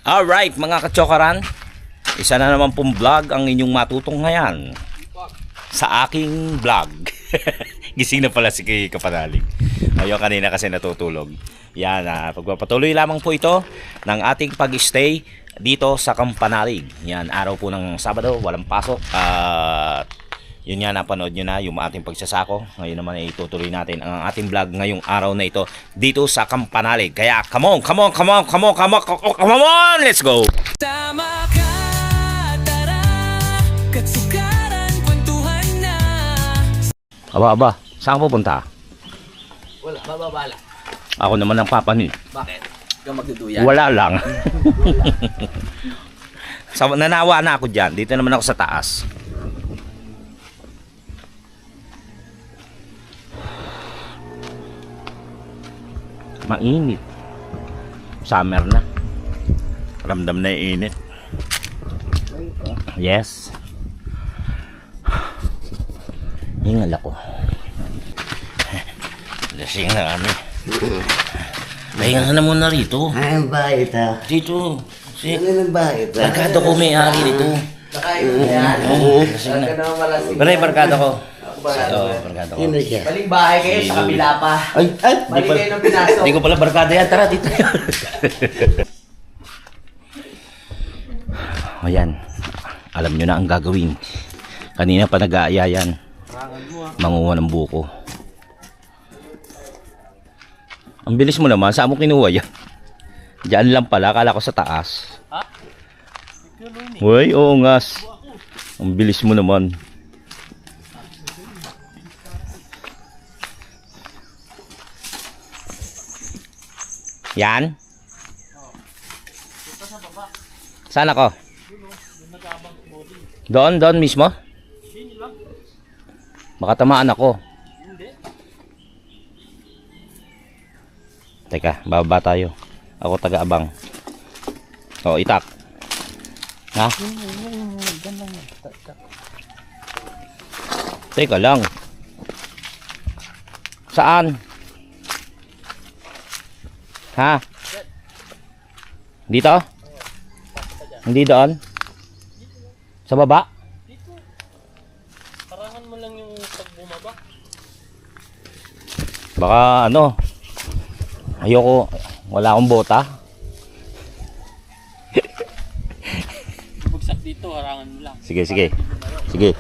Alright mga kachokaran, isa na naman pong vlog ang inyong matutong ngayon sa aking vlog. Gising na pala si Kapanalig. Ayun, kanina kasi natutulog. Yan, pagpapatuloy lamang po ito ng ating pag-stay dito sa Kampanalig. Yan, araw po ng Sabado, walang pasok. At yun nga, napanood nyo na yung ating pagsasako. Ngayon naman ay itutuloy natin ang ating vlog ngayong araw na ito dito sa Kampanalig. Kaya come on, let's go! Tama ka, tara, katsukaran, kwentuhan na. Aba, saan ka pupunta? Wala, bababala. Ako naman ang papanin. Bakit? Ikaw magduduyan? Wala lang. Nanawa na ako dyan. Dito naman ako sa taas. Mainit. Summer na. Ramdam na yung init. Yes. Hingal ako. Lasing na kami. Pahinga ka na muna rito. Ay, ang bayit ha. Dito. Ano ng bayit ha? Barkada ko may-ari dito. Nakain mo yan. Lasing na. Huwag ka naman malasing. Pero barkada ko. Ako ba? Oo, barkada ko. Sino siya? Maling bahay kayo sa kabila pa. Ay, Mali kayo nung pinasok. Hindi ko pala barkada yan. Tara dito. Ayan. Alam nyo na ang gagawin. Kanina pa nag-aaya yan. Manguha ng buko. Ang bilis mo naman. Saan mo kinuha yan? Diyan lang pala. Akala ko sa taas. Uy, oo nga. Ang bilis mo naman. Yan. Saan ako? Doon mismo? Baka tamaan ako. Teka, bababa tayo. Ako taga-abang. O, itak. Ha? Teka lang. Saan? Ha? Dito? Hindi doon? Sa baba? Parangan mo lang yung pag bumaba. Baka ano? Ayoko. Wala akong bota. Bugsak dito, harangan mo lang. Sige. Sige.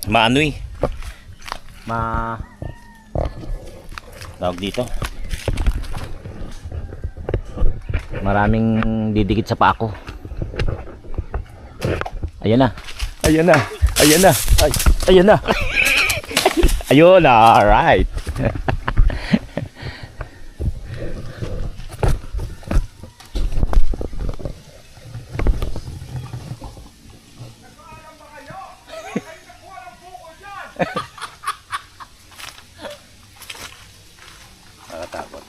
Maano eh. Tawag dito. Maraming didikit sa paa ko. Ayan na. Ay, ayan na. Ayun na, alright. Nakatakot.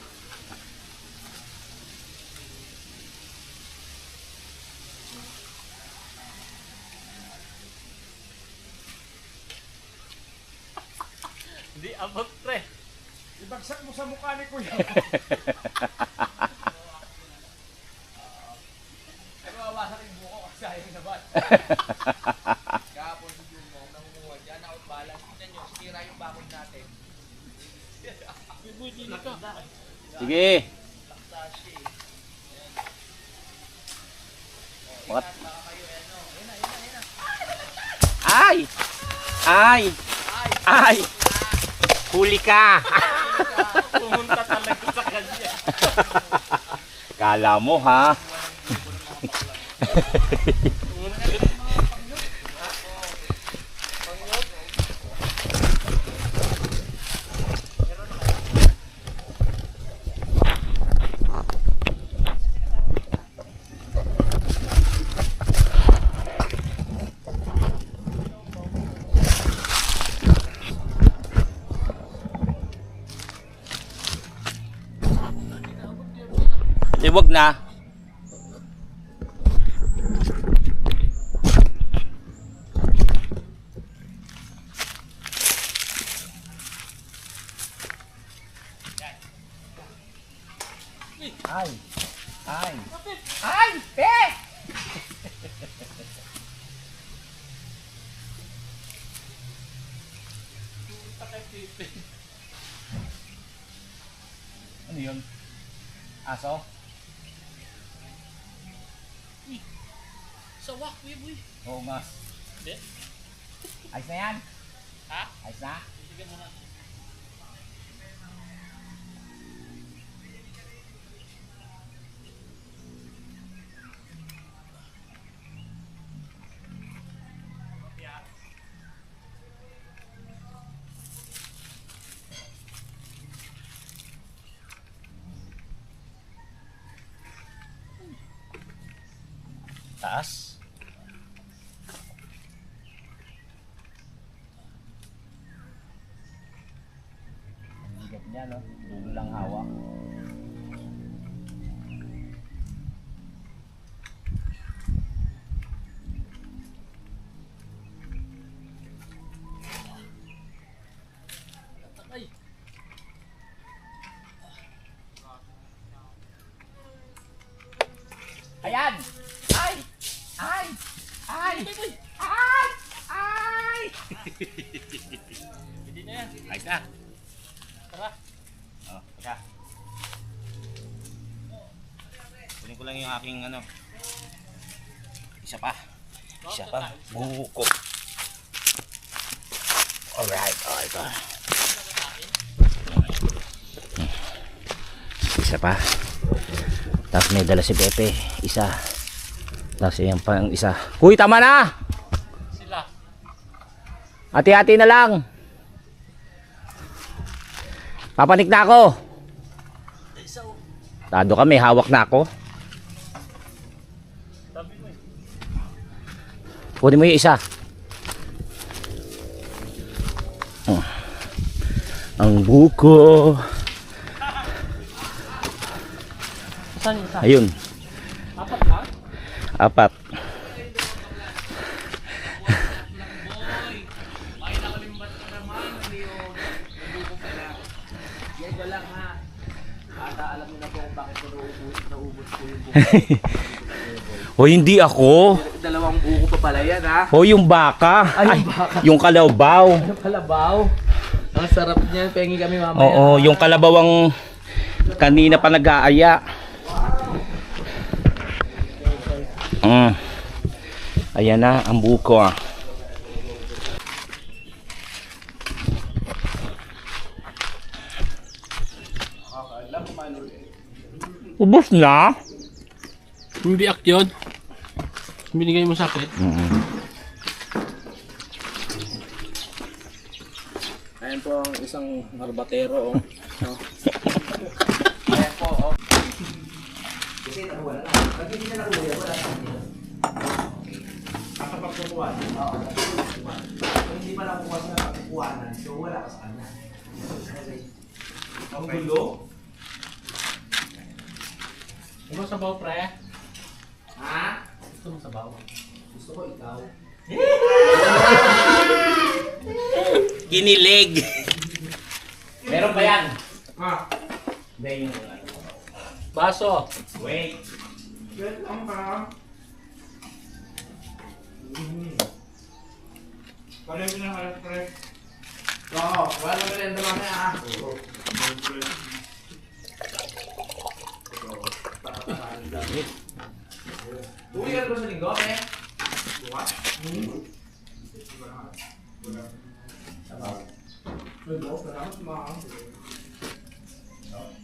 Hindi abot pre. Ibagsak mo sa mukha ni Kuya. Ano mawasak yung buko kasi ayaw naman. Kahapon si Jumo, nangunguha dyan, out balance. Tignan nyo, sira yung bakod natin. Sige. What? Ay! Huli ka! Pumunta talaga sa kanya. Kala mo ha? Wag na. Ay! Ay! Ay! Pe! Ano yun? Aso? Sawak, kuya boy. Oo nga. Hindi. Ayos na yan? Ha? Ayos na? Bigyan mo na. Taas? Ang bigat niya, no? Dulo lang hawak. Ay. Ayan! Ay! Ay! Ay! Ay! Ay! Hindi na yan. Ayos na. Tara. Oh, teka. Kunin ko lang yung aking ano. Isa pa. Isa pa. Buko. Alright. Oh, ito. Isa pa. Tapos may dala si Pepe. Isa. Tapos yan pa ang isa. Huy, tama na! Sila. Hati-hati na lang. Papanik na ako. Tado ka, may hawak na ako. Sabi mo eh. Kunin mo yung isa. Oh. Ang buko. Saan yung isa? Ayun, Apat lang? apat. O hindi ako. Dalawang buko pa pala yan, ha? O yung baka. Ay, yung baka. Yung kalabaw. Yung kalabaw. Ang sarap niyan. Pengi kami mamaya. Oo, yung kalabaw ang kanina pa nag-aaya. Ayan na ang buko. Ubos na? Hindi ak yun. Binigay mo sa akin. Ayan po ang isang marbatero. Oh. Hindi pa lang bukas na pagkukuhanan, so wala ka sa kanya. Ang gulo? Gusto mo sabaw, pre? Ha? Gusto mo sabaw? Gusto ko ikaw. Kinilig. Meron pa yan? Hindi yung Baso. Wait. wait lang pa. Pareho na kayo, pre. Oo, wala na merenda mamaya ah. Uwi ka na ba sa linggo, eh? Bukas?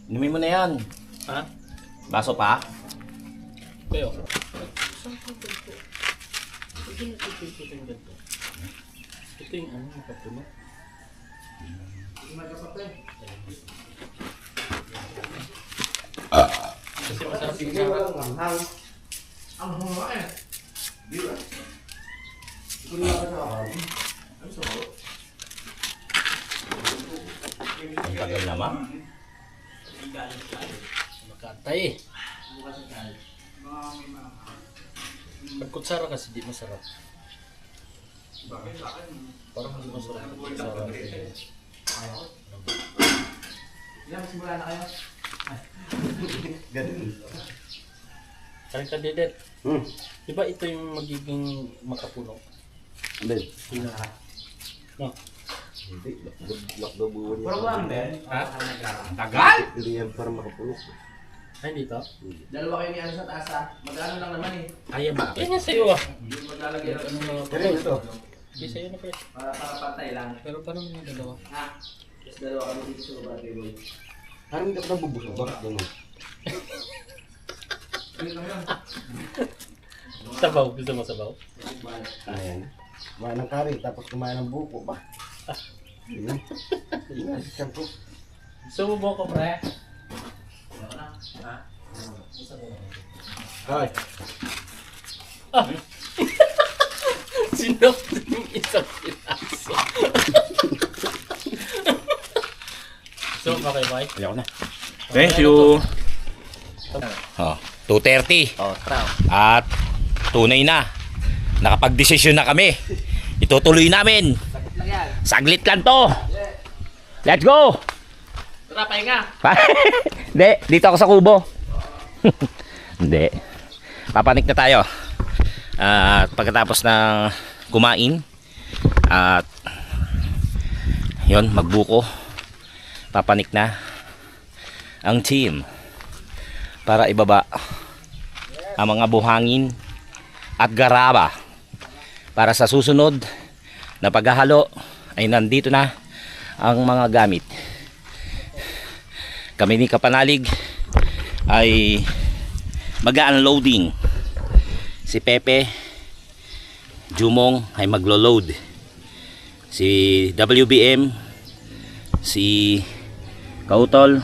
Inumin mo na yan. Ha? Baso pa? Kayo. Saan ka ba ito? Ito yung puting ganito. Ito yung ano, nakapuno. Kasi masarap yung sarap. Ang hunga eh. Di ba? Ito na ka sa akin. Ang sarap. Ang tagal naman. Makatay eh. Pag kutsara kasi di masarap. Parang hindi masarap pag kutsara. Yan, simula na kayo. Ganun. Karin ka Dedet. Hmm. Di ba ito yung magiging makapuno? Hindi. Pinaka. No? Hindi. Lakdo buwan niya. Program din. Ha? Tagal? Hindi yan para makapulok. Ay, dito? Dalawa kayo ni ano sa taas ah. Magano lang naman eh. Kaya ba? Yan yan sa'yo ah. Hindi maglalagay lang. Anong mga Kaya ito. Hindi sa'yo na pwede. Para pantay lang. Pero paano mo yung dalawa? Ha? Tapos dalawa kami dito sa baba table. Parang hindi ako nabubusog. Bakit ganun? Sabaw. Gusto mo sabaw? Ayan. Kumain ng kari, tapos kumain ng buko ba? Yan. Yan, siyempre. Gusto mo buko, pre? Ay, Ah! Sinok yung isang piraso. So, okay, Mike? Ayoko na. Thank you. Oh, 2:30. Oh, tao. At tunay na. Nakapag-desisyon na kami. Itutuloy namin. Lang yan. Saglit lang to. Let's go. Tara, pahinga. Hindi, dito ako sa kubo. Hindi. Papanik na tayo. At pagkatapos ng kumain at yon magbuko, papanik na ang team para ibaba ang mga buhangin at garaba para sa susunod na paghahalo ay nandito na ang mga gamit. Kami ni Kapanalig ay mag-unloading. Si Pepe Jumong ay maglo-load. Si WBM, si Kautol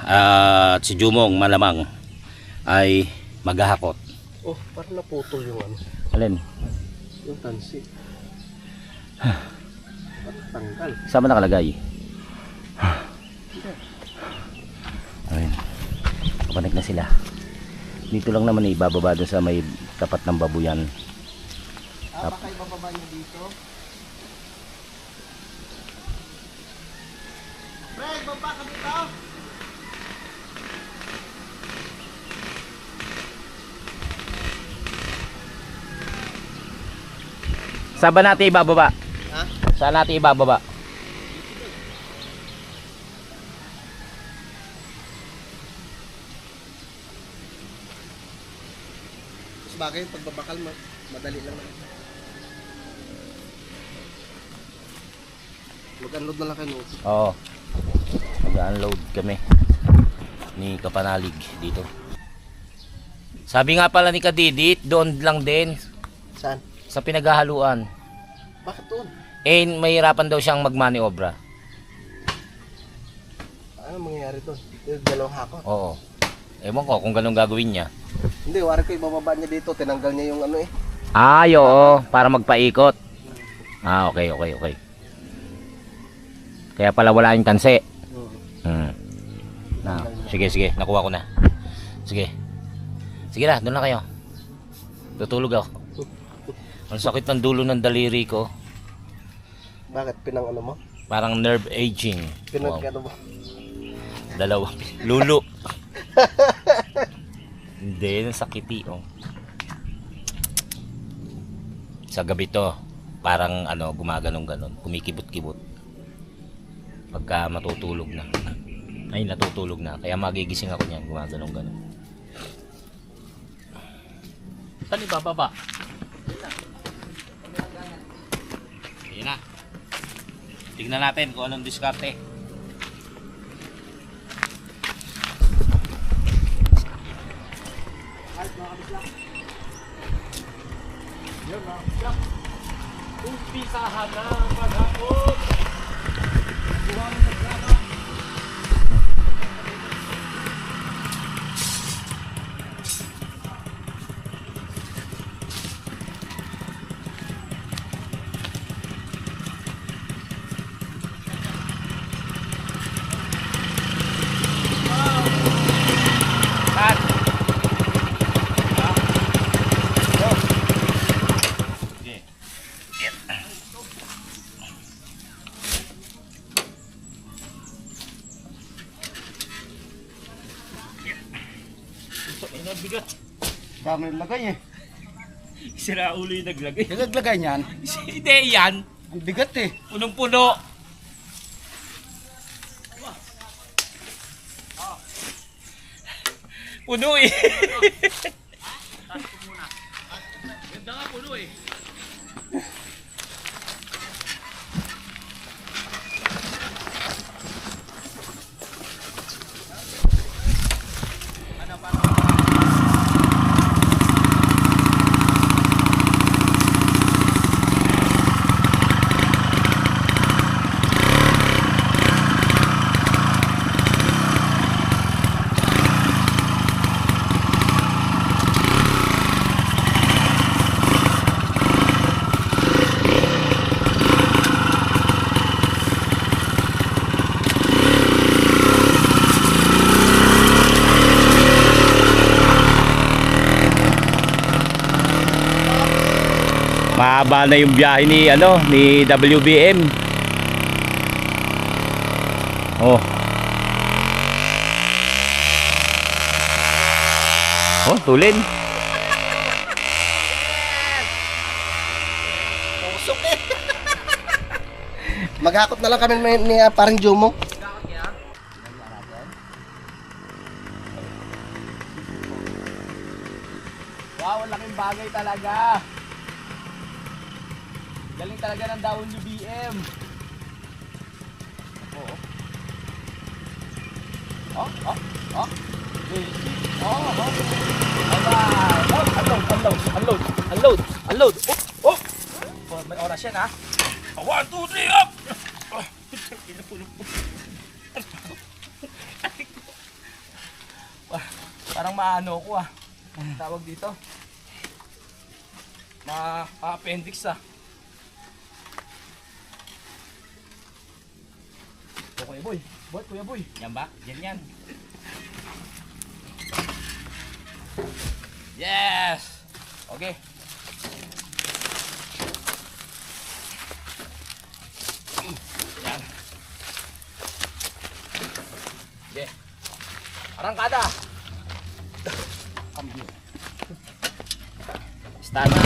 at si Jumong malamang ay maghahakot. oh, parang naputol yung ano. Alin? Yung tansi. Tanggal. Saan ba nakalagay? Ayun. Kapanik na sila. Dito lang naman ibababa doon sa may tapat ng babuyan. Baka ibababa niyo dito. Fred, baba ka dito. Saan ba natin ibababa? Ha? Saan natin ibababa? Mas bagay, pagbabakal madali lang naman. Mag-unload na lang kayo. Oo. Mag-unload kami ni Kapanalig dito. Sabi nga pala ni Kadidit, doon lang din Saan? sa pinaghahaluan. Bakit doon? Eh, mahirapan daw siyang magmaniobra. Ano mangyayari doon? Yung dalawang hakot. Oo. Ewan ko kung ganun gagawin niya. Hindi, wari ko ibababa niya dito. Tinanggal niya yung ano eh. Ay, oo. Para magpaikot. Ah, okay. Kaya pala wala yung tanse. Na, sige. Nakuha ko na. Sige na, doon na kayo. Tutulog ako. Ang sakit ng dulo ng daliri ko. Bakit? Pinang ano mo? Parang nerve aging. Pinang Wow. ano mo? Dalawa. Lulo. Hindi, nasakiti. Oh. Sa gabi to, parang ano, gumaganong-ganon. Kumikibot-kibot. Pagka matutulog na. Ay, natutulog na. Kaya magigising ako niyan, gumaganong-ganon. Saan ibababa? Ayan na. Tignan natin kung anong diskarte. Umpisahan na ang paghakot! Nabigat. Dami nilagay eh. Sira ulo yung naglagay. Naglagay niyan. Hindi yan. Ang bigat eh. Punong-puno. Puno eh. Ganda nga puno eh. Mahaba na yung biyahe ni ni WBM. Oh. Oh, tulin. Usok eh. Maghakot na lang kami ni parang Jumo. Wow, laking bagay talaga. Galing talaga ng WBM. Oo. Oh. Unload. Oh. May oras yan ha. 1, 2, 3, up! Parang maano ko ah. Tawag dito. Ma-appendix ah. Kuya Boy. Kuya Boy. Yan ba? Yan. Yes! Okay. Yan. Okay. Arangkada. Start na.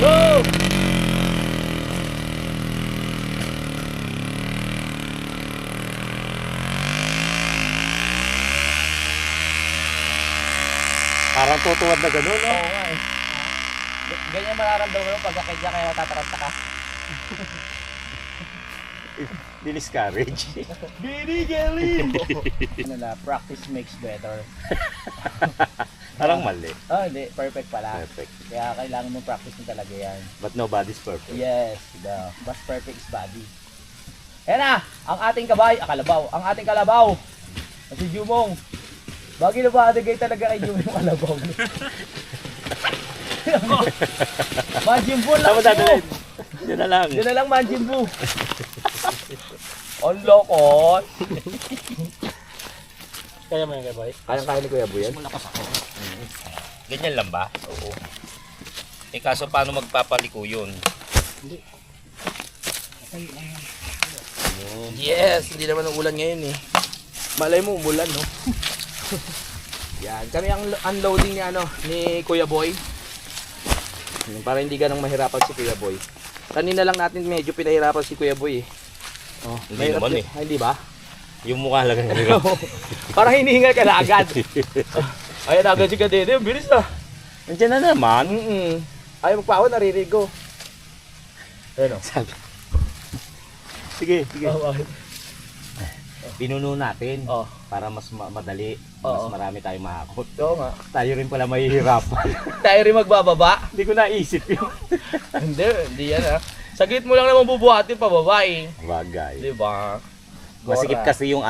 Go! Parang tutuwad na gano'n, no? Oo nga eh. Ganyan mararamdaman mo pagka kaya tataranta ka. Diniscourage. Binigaling! Practice makes better. Parang mali. Oh, hindi. Perfect pala. Perfect. Kaya kailangan mo practice mo talaga yan. But nobody's perfect. Yes, the mas perfect is body. Ayan na, ang ating kalabaw. Ang ating kalabaw. Si Jumong. Bagay na ba adagay talaga kay Jumong yung kalabaw? Manjimbo lang Saan mo dadalhin? Yun na lang. Yun na lang Manjimbo. On loko. Kaya mo yung kay boy? Kaya ni Kuya Boy yan? Ganyan lang ba? Oo. Eh kaso paano magpapaliko yun? Yes, hindi naman ang ulan ngayon eh. Malay mo umulan no. Yan, kami ang unloading ni Kuya Boy. Para hindi ganang mahirapan si Kuya Boy. Kanina lang natin medyo pinahirapan si Kuya Boy eh. Oh, Hindi naman eh. Hindi ba? Yung mukha lang ang hirap. Parang hinihingal ka na agad. Ayan agad si Kadede, bilis na. Nandiyan na naman. Ayaw magpawon, naririnig ko. Ayun o. Sige. Oh. Pinuno natin Oh. para mas madali. Oo. Mas marami tayong makakot. Oo nga. Tayo rin pala mahihirapan. Tayo rin magbababa. Hindi ko naisip yun. Hindi yan ha. Saglit mo lang naman bubuhatin pababa eh. Bagay. Di ba? Masikip kasi yung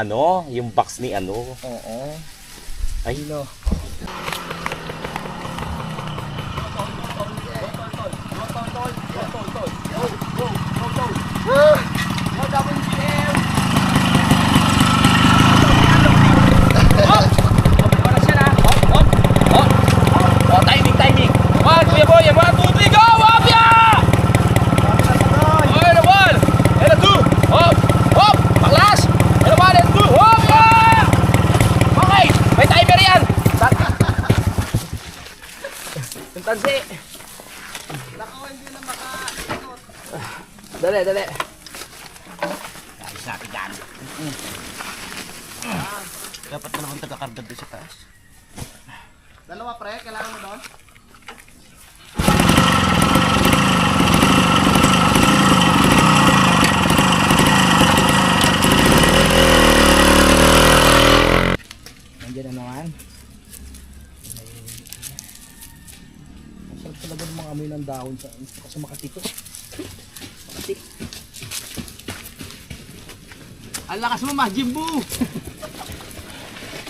yung box ni Oo. Ay, no. Timing. One, Kuya Boy, 1, 2, 3, go! Up ya! Okay, 1, and 2, hop, baklas, and 1, and 2, hop! Ayos natin yan. Dapat ka naman taga-karga doon sa taas. Dalawa pre, kailangan mo doon? Nandiyan na naman. Masarap talaga ng mga amoy ng dahon sa kasi makatiko. Makatik. Ang lakas mo, Majimbu!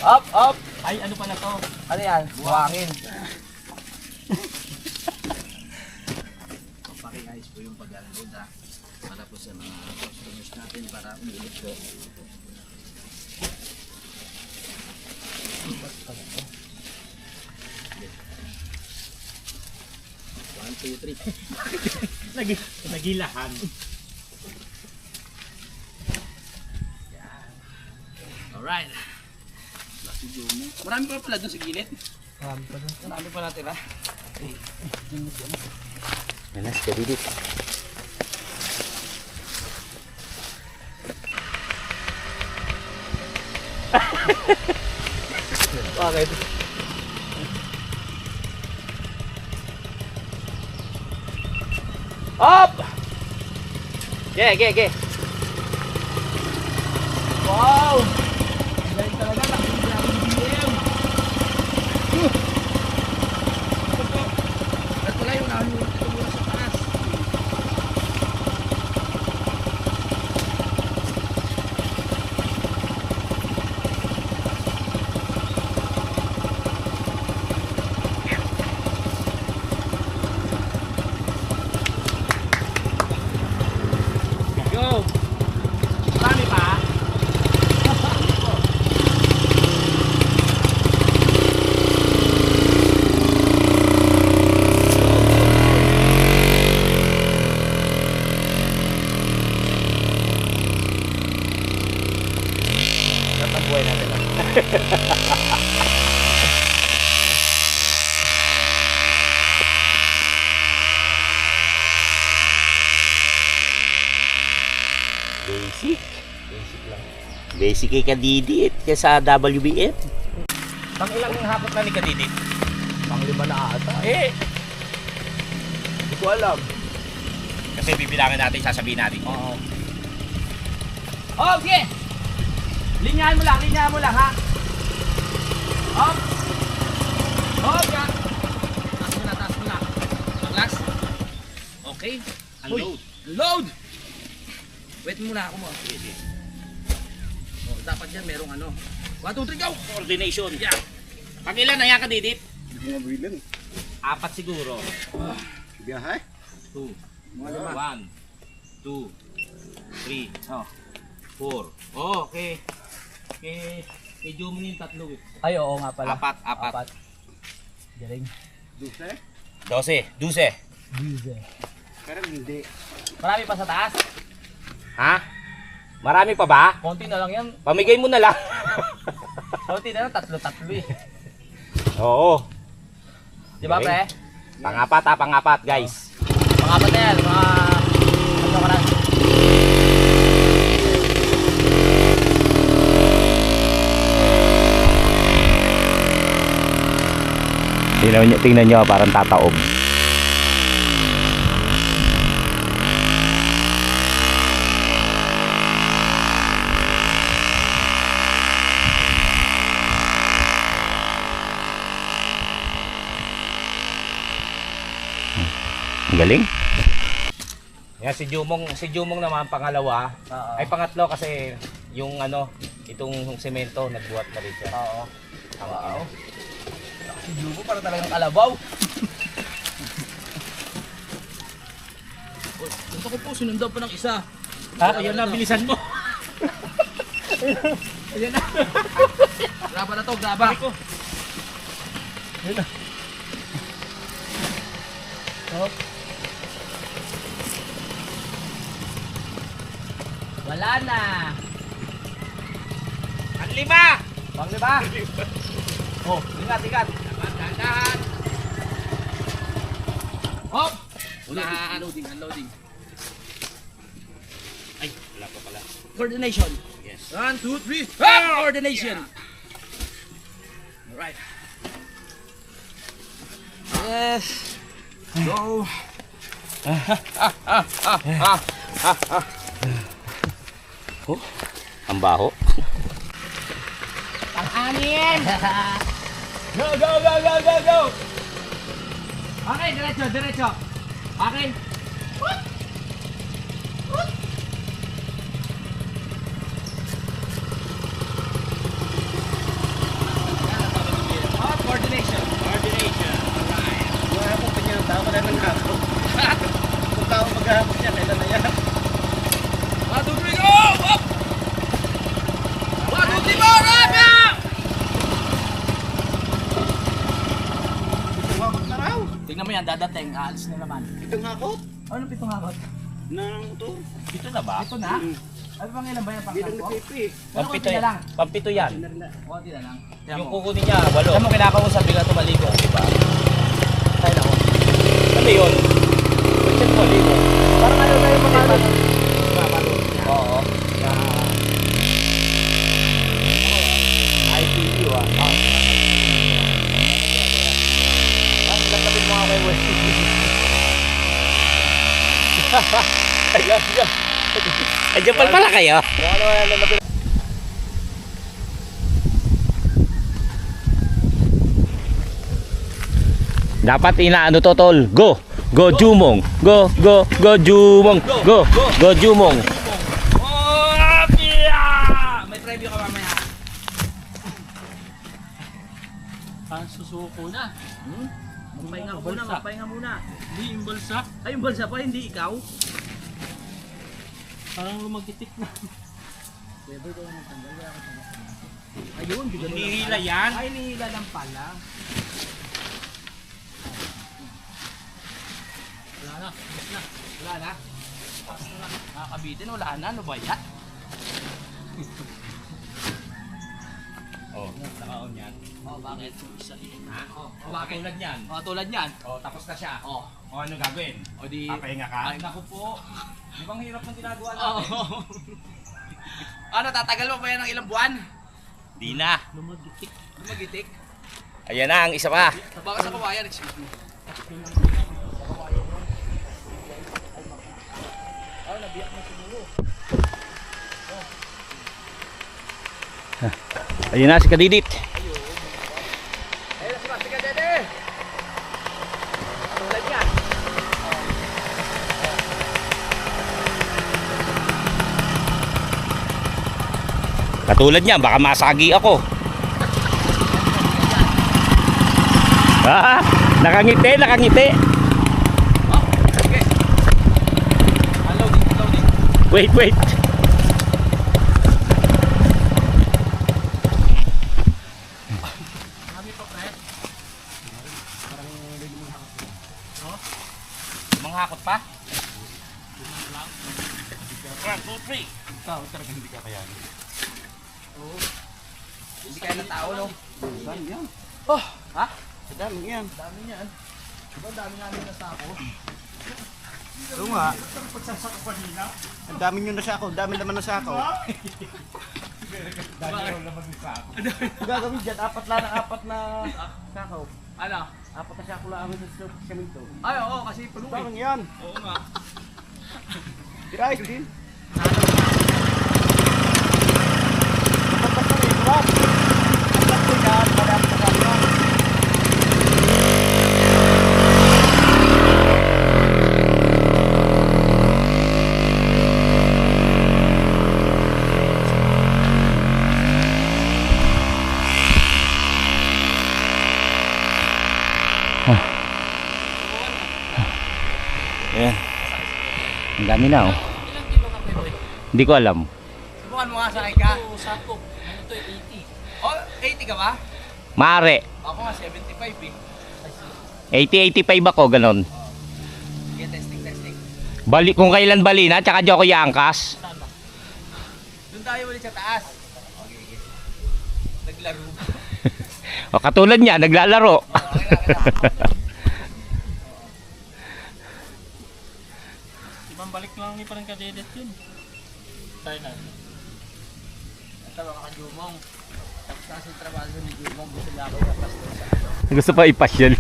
Up, up! Ay, ano pala to? Ano yan? Buhangin. Pakiayos po yung pag-unload ha. Para po sa mga customers natin para umilit po. One, two, three. Nagilahan. Alright. Marami pa pala doon sa gilid. Marami pa natira. Yan na, steady dit. Bakit? Up! Ge. Wow! Galing talaga, laking grabe yung BM. At wala yung namin ito mula sa taas. Go! Marami pa? Natagbuhay natin lang. Basic. Basic kay Kadidit kaysa WBF. Pang ilang hapot na ni Kadidit? Pang-5 na ata. Hindi ko alam. Kasi bibilangin natin, sasabihin natin. Oo. Oh, okay. Linyahan mo lang ha. Up. Up ka. Taas mo na. Pag-last. Okay. Unload. Load. Wait muna ako mo. Oh, dapat yan merong ano. 1, 2, 3, go! Coordination. Yeah. Pag ilan na yan Kadidit? Hindi ko mabilan. 4 siguro. Biyahe? 2. 1, 2, 3, Oh. 4. Oh, okay. Kay Jumong yung 3 eh. Ay, oo nga pala. 4. Galing. Duse? 12. Busy. Pero hindi. Marami pa sa taas. Ha? Marami pa ba? Konti na lang yan. Pamigay mo na lang. Konti na lang, 3 eh. Oo. Di ba, pre? Pang-4 guys. Mga na yan, mga... Ano ka na? Tingnan nyo, parang tataob. Ang galing. Yan si Jumong naman pangalawa. Oo. Ay pangatlo kasi yung ano, itong semento nagbuhat na rin siya. Oo. Wow. Si Jubo para talagang kalabaw. Gusto ko po, sinundan pa ng isa. Ayan na, bilisan mo. Ayan na. Graba na to, graba. Oh. Wala na. Ang 5! Pang-5. Oh, ingat. Dahan. Hop! Unloading. Ay, wala pa Coordination. Yes. 1, 2, 3. Coordination. Alright. Yes. Go. Oh, ang baho. Go, go, go, go, go, go. Okay, diretso, diretso. Okay. Coordination. Coordination. Alright. Wala akong kanyang tao. Wala naman ako. Kung tao maghahapon niya, kailan na yan? 1, 2, 3, go! Up! 1, 2, 3, go! Run now! Itong hakot na raw. Tingnan mo yan, dadating. Aalis na naman. Itong hakot? Ano pitong hakot? Nang ito. Ito na ba? Ito na? Ano bang ilan ba yan? Bilang Pang-sampo? napipi. Pampito konti na yan. lang. Pampito yan. Konti na lang. Yung kukunin niya, 8. Alam mo, kinakausap bigla tumaligo. Diba? Tayo na ko. Ano yun? Check mo, ligo. Parang ano tayo makano? Oo. IPU ah. Ang lapapin mo ako kay Wesley. Ayan, ayan. Andiyan pala kayo. Kung ano yan, lalapin. Dapat inaano to, tol. Go! Go Jumong! Go! Go! Go Jumong! Go! Go Jumong! Oh, yeah! May preview ka mamaya. Susuko na. Magpahinga muna, magpahinga muna. Hindi yung balsa. Ay, yung balsa pa, hindi ikaw. Parang lumagitik na. Ayun, bigyan mo lang. Hinihila yan? Ay, hinihila lang pala. Wala na. Tapos na. Wala na. Nakakabitin, wala na. Ano ba yan? Oh, nakaon yan. Oh, bakit? Isa Ha? Oh, Bakit? Tulad yan. Oh, tulad yan. Oh, tapos na siya. Oh, O, ano gagawin? o di... Papahinga ka? Ay, naku po. Di bang hirap ng ginagawa Oh. natin? Ano, tatagal mo ba yan ng ilang buwan? Di na. lumagitik. Lumagitik? Ayan na, ang isa pa. Baka sa kawayan, excuse me. Ayun na, si Kadidit. Ayun, sige, sige, dede! Tulad yan. Katulad niya, baka masagi ako. Ah, nakangiti, nakangiti. Oh, sige. Loading, loading. Wait, wait. Marami pa, pre. Manghakot pa? 1, 2, 3. Ikaw, talagang hindi ka kaya. Hindi kaya ng tao, no? Dami yan. Oh, ha? Dami yan. Dami niyan. Diba dami namin na sako? Oo nga. Ang dami nyo na sa ako. Dami naman na sa ako. Ang gagawin dyan, apat na sakaw. Ano? Apat na sakaw lang ako sa semento. Ay, oo, kasi puno eh. Parang yan. Oo nga. Tiraayos din. Ayan. Ang dami na, oh. Ilang kilo ka, Peboy? Hindi ko alam. Subukan mo nga sa ka. Ito, sako. Ano to, 80. Oh, 80 ka ba? Mare. Ako nga, 75 eh. 80-85 ako, ganon. Sige, testing, testing. Bali, kung kailan bali na, tsaka di ako iangkas. Doon tayo ulit sa taas. Okay, okay. Naglaro. O katulad niya, naglalaro. Okay na, okay na. Ibang balik lang ni parang kadedet yun. Tayo na. Ito mga kajumong. Tapos na si trabaho ni Jumong. Gusto niya ako kapas doon sa ano. Gusto pa ipasyal.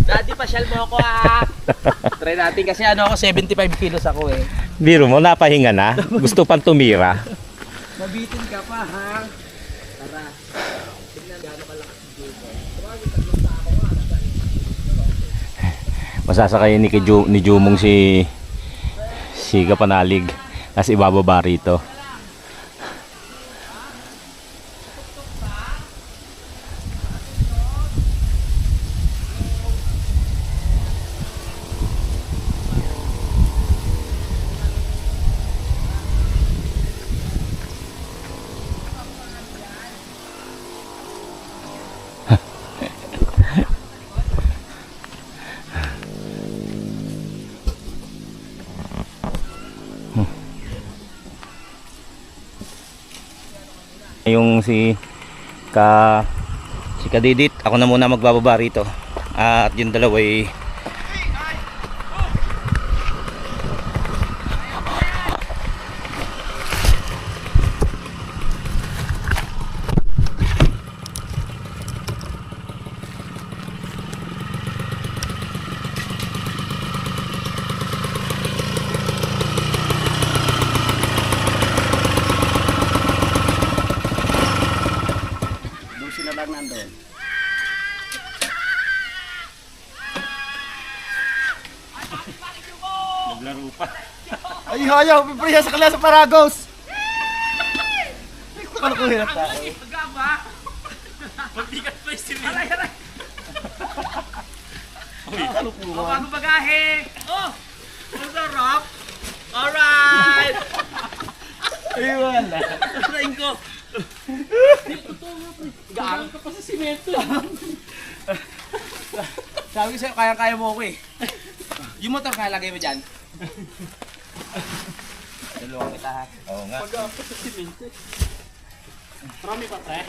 Daddy, pasyal mo ako ah. Try natin kasi ano ako, 75 kilos ako eh. Biro mo, napahinga na. Gusto pang tumira. Mabitin ka pa ha. Tara. Tingnan gaano kalakas si Jumong. Masasakayin ni Jumong si Kapanalig. Tapos ibababa rito. Yung si Kadidit, ako na muna magbababa rito. At yung dalawa ay Ay, hayaw, pipriya sa klase Paragos. Ano ko hirap tayo? Magbigat pa yung simen. Aray. Ano po ba? Bago bagahe. Oh! Ang sarap. Alright! Ay, wala. Trying ko. Gaan ka pa sa simento. Sabi ko sa'yo, kaya mo ako eh. Yung motor kaya lagay mo dyan. Dalawang kita ha. Oo nga. Pag ako sa simento. Marami pa pre.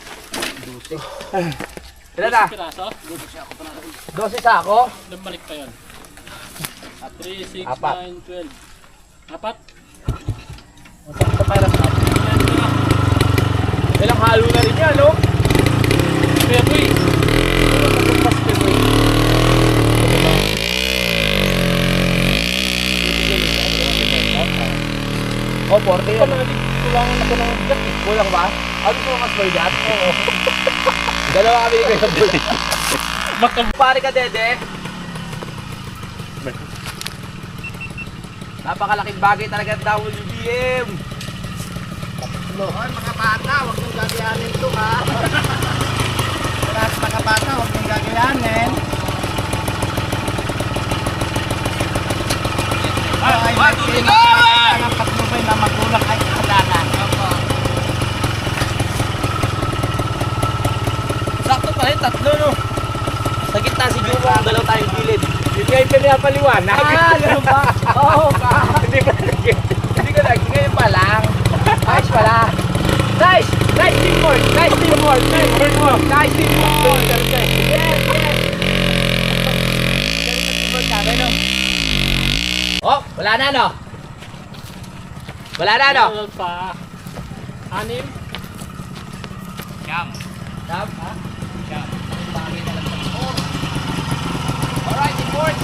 Ilan na? Piraso? 12 sako. Ilang balik pa yun? 3, 6, Apat. 9, 12. Apat? Sa para sa ilang halo na rin yan, no? Kaya boy. Oh, 40 yan. Kulangan ako ng jack. Kulang ba? Ano po mas boy dyan? Oo. Dalawa kami ni Kuya Boy. Pare ka, Dede. Napakalaking bagay talaga ang WBM. Hoy, mga bata, huwag niyong gagayanin ito, ha? Lahat mga bata, huwag niyong gagayanin. Ay, ang patnubay na magulang ay kasalanan. Sakto pa rin, tatlo no. Sa gitna si Jumong, dalaw tayong gilid. Yun nga yung pinapaliwanag. Ah, gano'n ba? Oo, hindi pa lagi. Hindi ko lagi, ngayon pa lang. Ayos pala. Nice! Nice teamwork! Nice teamwork! Nice teamwork! Nice teamwork! Yes, yes! Ganun na teamwork namin, no? Oh, wala na, no? Wala na, no? Meron pa. 6. Jam. Jam, ha? Jam. Bagay talaga. Oh. Alright, teamwork!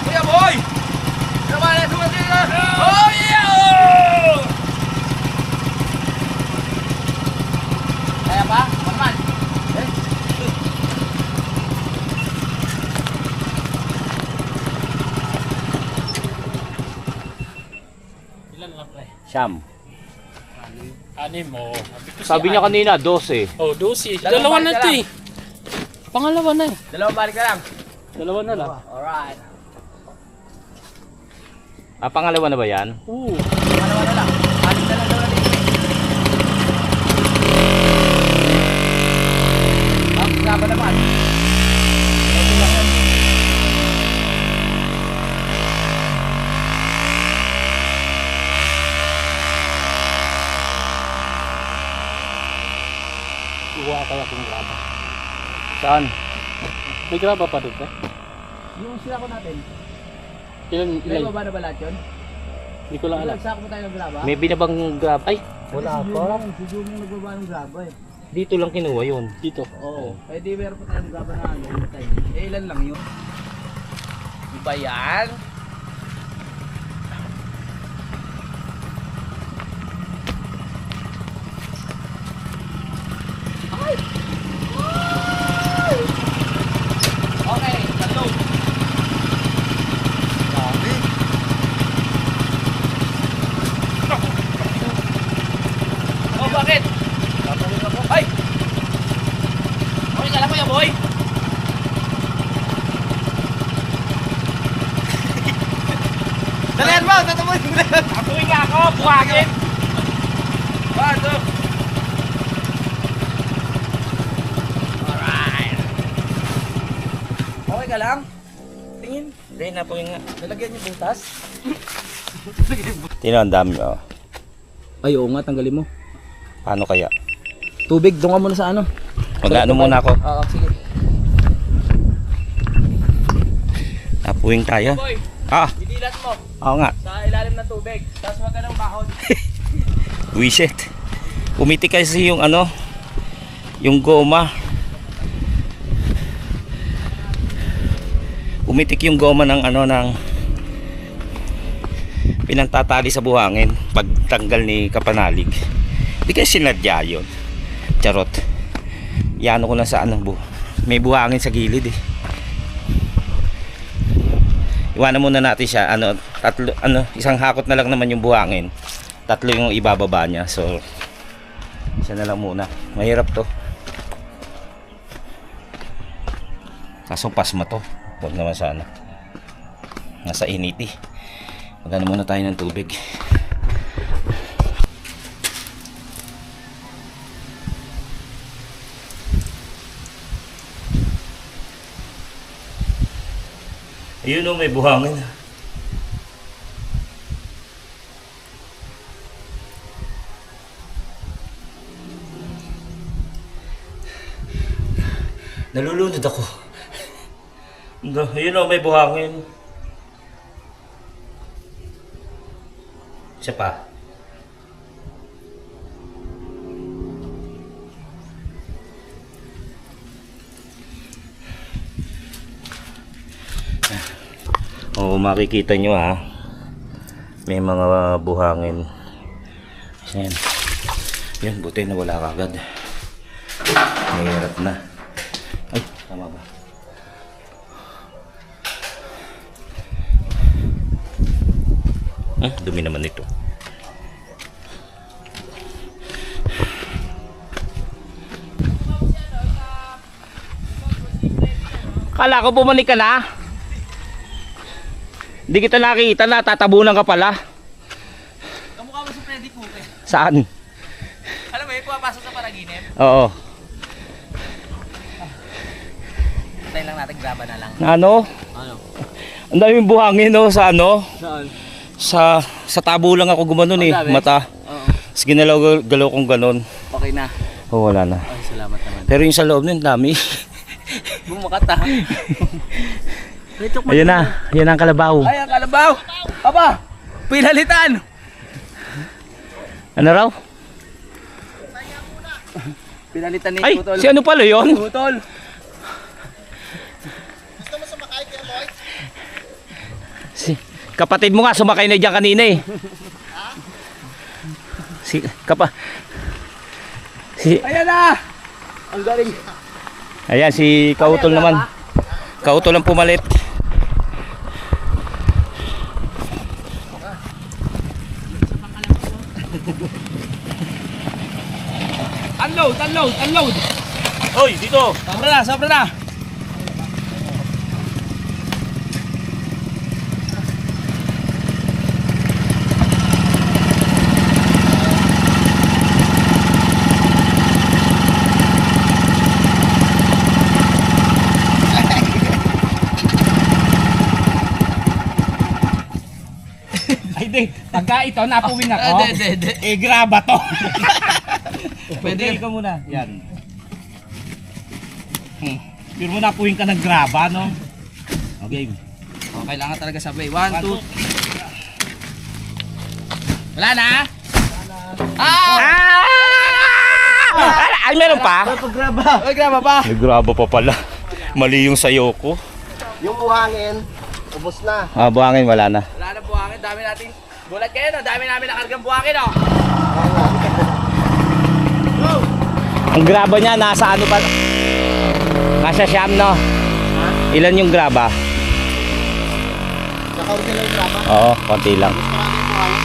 Kuya boy! Naman na sumasin na! Oh, yeah! Kaya ba? Normal. Eh? Ilan lang pre? Siyam. 6 mo. Sabi niya kanina 12. Oh, 12. Dalawang Dalawa na balik ito ka eh. Pangalawa na eh. Dalawang balik ka lang. Dalawa na lang. Alright. Pangalawa na ba yan? Oo. Dalawa na lang. Alis na lang daw natin. Nga ba naman? Okay lang yan. Iwa kaya kung graba. Saan? May graba pa doon pre? Yung sila ko natin. Ilan? May baba na ba lahat yun? Hindi ko lang alam. Ilang sako mo tayo ng graba? May binabang grab. Ay, Wala pa. Siguro mo nagbaba ng graba eh. Dito lang kinuha yun. Dito? Oo. Eh di meron pa tayong gaba na ano. Eh ilan lang yun? Iba yan? Okay, tatlo. Oh, bakit? Ay! Okay ka lang Kuya Boy? Dalihan mo! Tatamuin mo na! Tatuloy nga ako, buhagin! Bato! Alright! Okay ka lang? Tingin. Hindi, napuhin nga. Nalagyan niyo butas? Tino, ang dami oh. Ay, oo nga. Tanggalin mo. Paano kaya? Tubig. Doon ka muna sa ano. Mag-ano muna ako. Oo, sige. Napuhin tayo. Boy, Ah, idilat mo oo nga. sa ilalim ng tubig. Tapos wag ka ng bahon. Wisit. Pumitik kasi yung ano, yung goma. Pumitik yung goma ng ano, ng pinagtatali sa buhangin pagtanggal ni Kapanalig. Hindi kasi sinadya yun. Charot. Yano ko lang sa ano, may buhangin sa gilid eh. Iwanan muna natin siya, ano, tatlo, ano, isang hakot na lang naman yung buhangin. Tatlo yung ibababa niya. So, isa na lang muna. Mahirap to. Kasong pasma to. Huwag naman sana. Nasa initi. Magano muna tayo ng tubig. Ayun o, may buhangin. Nalulunod ako. Ayun o, may buhangin. Isa pa. Oo, makikita nyo ha. May mga buhangin. Ayan. Yun, buti na wala kagad. Mahirap na. Ay, tama ba? Dumi naman ito. Kala ko bumalik ka na. Hindi kita nakita na, tatabunan ka pala. Kamukha mo si Freddy Coupe. Saan? Alam mo yun, pumapasok sa panaginip. Oo. Tayo lang natin graba na lang. Ano? Ano? Ang daming buhangin no, sa ano? Saan? Sa tabo lang ako gumanon eh, Ang dami? mata. Oo. Tapos ginalaw kong ganon. Okay na. Oh, wala na. Ay, salamat naman. Pero yung sa loob nun, dami. Bumakat ha. Ayun na, yan ang kalabaw. Ay, ang kalabaw! Aba! Pinalitan! Ano raw? Pinalitan ni Ay, Tutol. si ano pala yun? Tutol! Si, kapatid mo nga, sumakay na dyan kanina eh. Ayan na! Ang galing! Ayan, si Kautol naman. Kautol ang pumalit. Unload! Unload! Unload! Hoy, dito! Sobra na! Sobra na! Ay, di. Pagka ito, napuwing ako. Hindi. Eh, graba to. Pwede. Okay, ka muna. Yan. Pero mo napuwing ka ng graba, no? Okay. Oh, kailangan talaga sabay. 1, 2. Wala na? Ah! Ay, meron pa? Ay, graba pa. May graba pa pala. Mali yung sayo ko. Yung buhangin, ubos na. Ah, buhangin wala na. Wala na buhangin, dami natin. Gulat kayo no, dami namin nakargang buhangin no. Ang graba niya nasa ano pa? Nasa siyam no? Ilan yung graba? Nakaunti lang yung graba. Oo, konti lang. Maraming buhangin.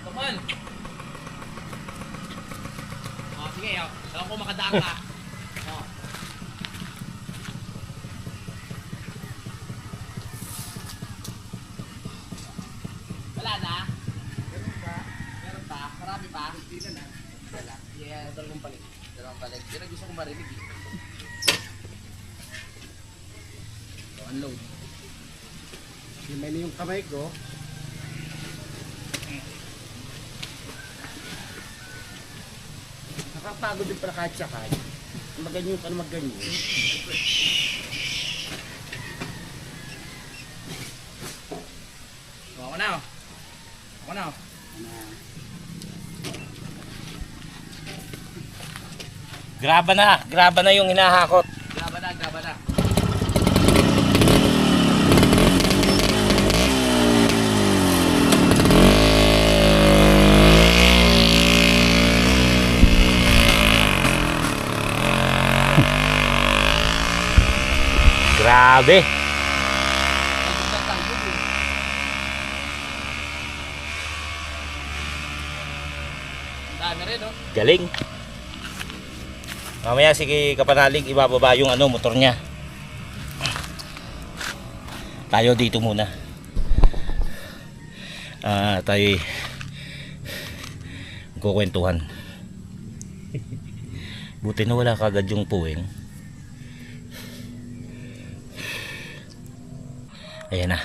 Come on. Oh, sige, oh. Alam ko makadaan ka. Oh. Wala na? Meron pa? Marami pa? Hindi na. Wala. Yeah, dalawang balik. Dalawang balik. Yan ang gusto kong marinig eh. So, unload. Himay na yung kamay ko. Nakapagod din pala kahit sakay. Maganyan ka na maganyan. So, ako na oh. Ako na oh. Graba na yung hinahakot. Graba na, graba na. Grabe. Dami rin oh. Galing. Mamaya si Kapanalig ibababa yung ano motor niya. Tayo dito muna. Tayo kukwentuhan. Buti na wala kagad yung puwing. Ayan na.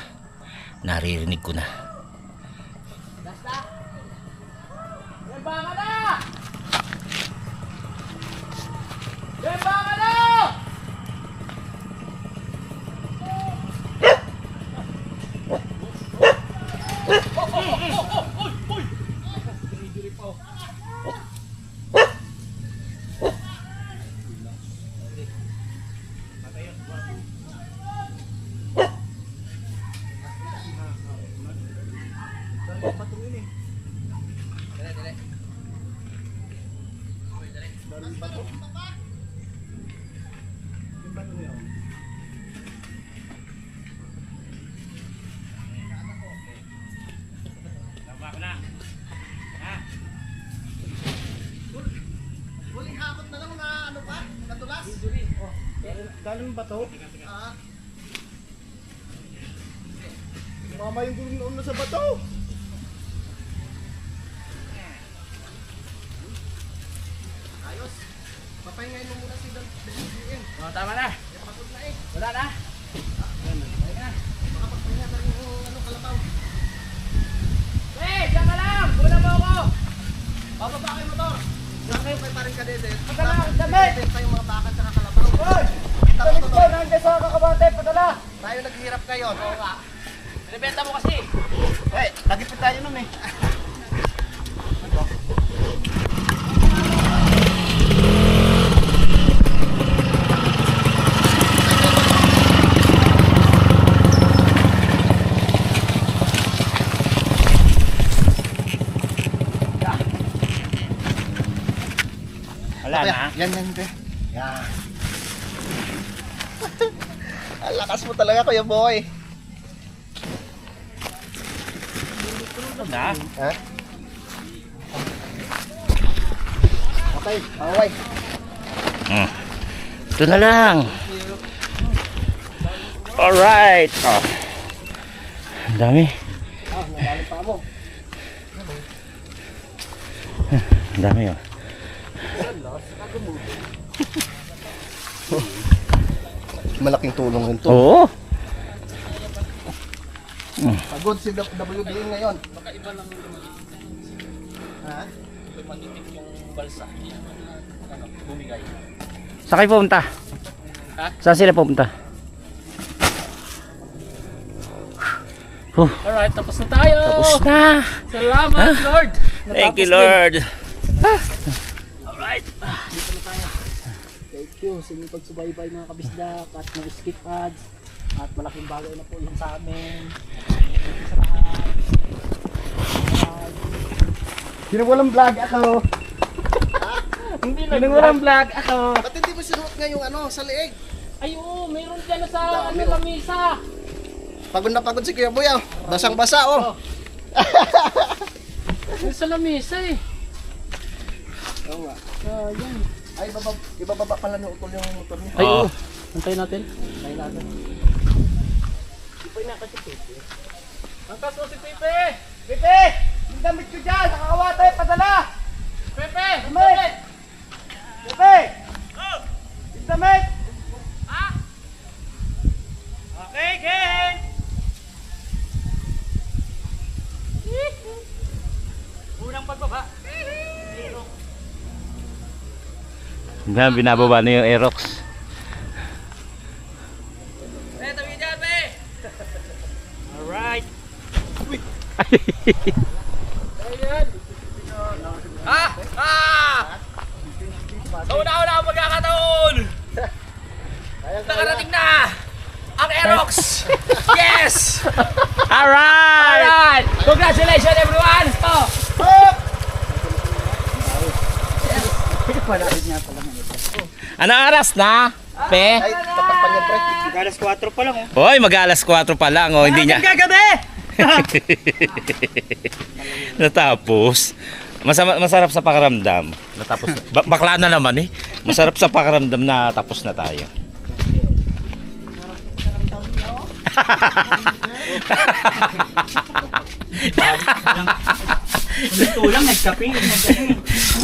Naririnig ko na. Lembangan na! Lembangan na! Huling hakot na lang na ano pa? Natulas? Galing ba to? Mama yung gulong noon na sa bato. Ayos. Papahingayin mo muna si Dan. Oh, tama na. Wala na. Makapagpahinga na yung ano, kalabaw. Hey, diyan ka lang! Kuna mo ako! Bababa kayo motor. Diyan kayo kay paring kadedet. Padala, damit! Pa yung mga bakal sa kalabaw. Hoy! Damit ko, nandiyan sa kakabate, padala! Tayo naghihirap ngayon. Oo nga. Binibenta mo kasi. Eh, nagipit tayo nun eh. Wala na. Yan, be. Yan. Ang lakas mo talaga, Kuya Boy. Na. Ha? Okay, away. Ito na lang. Alright. Oh. Ang dami. Nagalit pa mo. Ang dami oh. Malaking tulong rin to. Oo. Pagod si WDA ngayon. Ha? Matitik yung balsa. Bumigay. Saan kayo pumunta? Saan sila pupunta? Alright, tapos na tayo. Tapos na. Salamat, Lord. Thank you, Natapos Lord. Alright. Thank you sa inyong pagsubaybay mga kabisdak at mga skip ads at malaking bagay na po yun sa amin. Thank you sa lahat. Sino walang vlog ako? Sino walang vlog ako? Ba't hindi mo sinuot nga yung ano, sa leeg? Ay, oo, mayroon dyan na sa lamisa. Pagod na pagod si Kuya Boy ah. Basang-basa oh. Yung sa lamisa eh. Oo nga. Yan. Ay, ibababa pala ng utol yung motor niya. Ay, Oo. oo. Antayin natin. Ay, natin. Angkas mo si Pepe! Pepe! Yung damit ko dyan! Nakakawatay! Padala! Pepe! Damit! Pepe! Yung damit! Okay, gang! Unang pagbaba. Yan, binababa na yung Aerox. Tabi dyan, Pe! Alright. Una-una ang pagkakataon! Nakarating na! Ang Aerox! Yes! Alright! Alright! Congratulations everyone! Oh! Anong oras na? Pe? Ay, tatakpan yan, pre. Hoy, mag-alas 4 pa lang. Oh, hindi niya. Gagabi! Natapos. Masarap sa pakiramdam. Natapos na. Bakla na naman eh. Masarap sa pakiramdam na tapos na tayo. Tulang nagkape.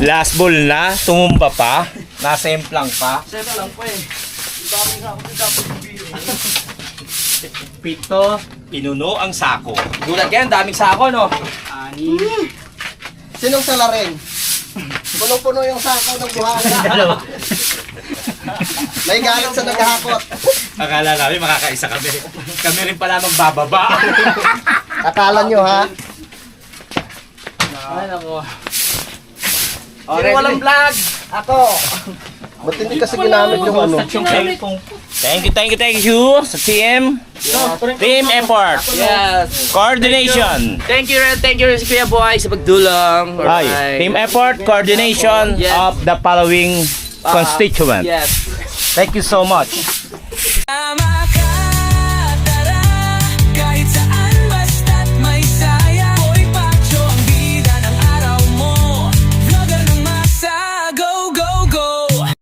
Last ball na, tumumba pa, nasemplang pa. Siyempre lang po eh. Pito, pinuno ang sako. Gulat yan, daming sako no. Sinong salarin? Punong-puno yung sako ng buhanga. May galit sa naghahakot. Akala namin makakaisa kami. Kami rin pala magbababa. Akala nyo ha? Ay, nako. Sino walang vlog? Ako. Ba't hindi kasi ginamit yung ano? Thank you sa team. Team effort. Yes. Coordination. Thank you Kuya Boy sa pagdulong. Ay, team effort, coordination Yes. of the following constituent. Yes. Thank you so much. Tama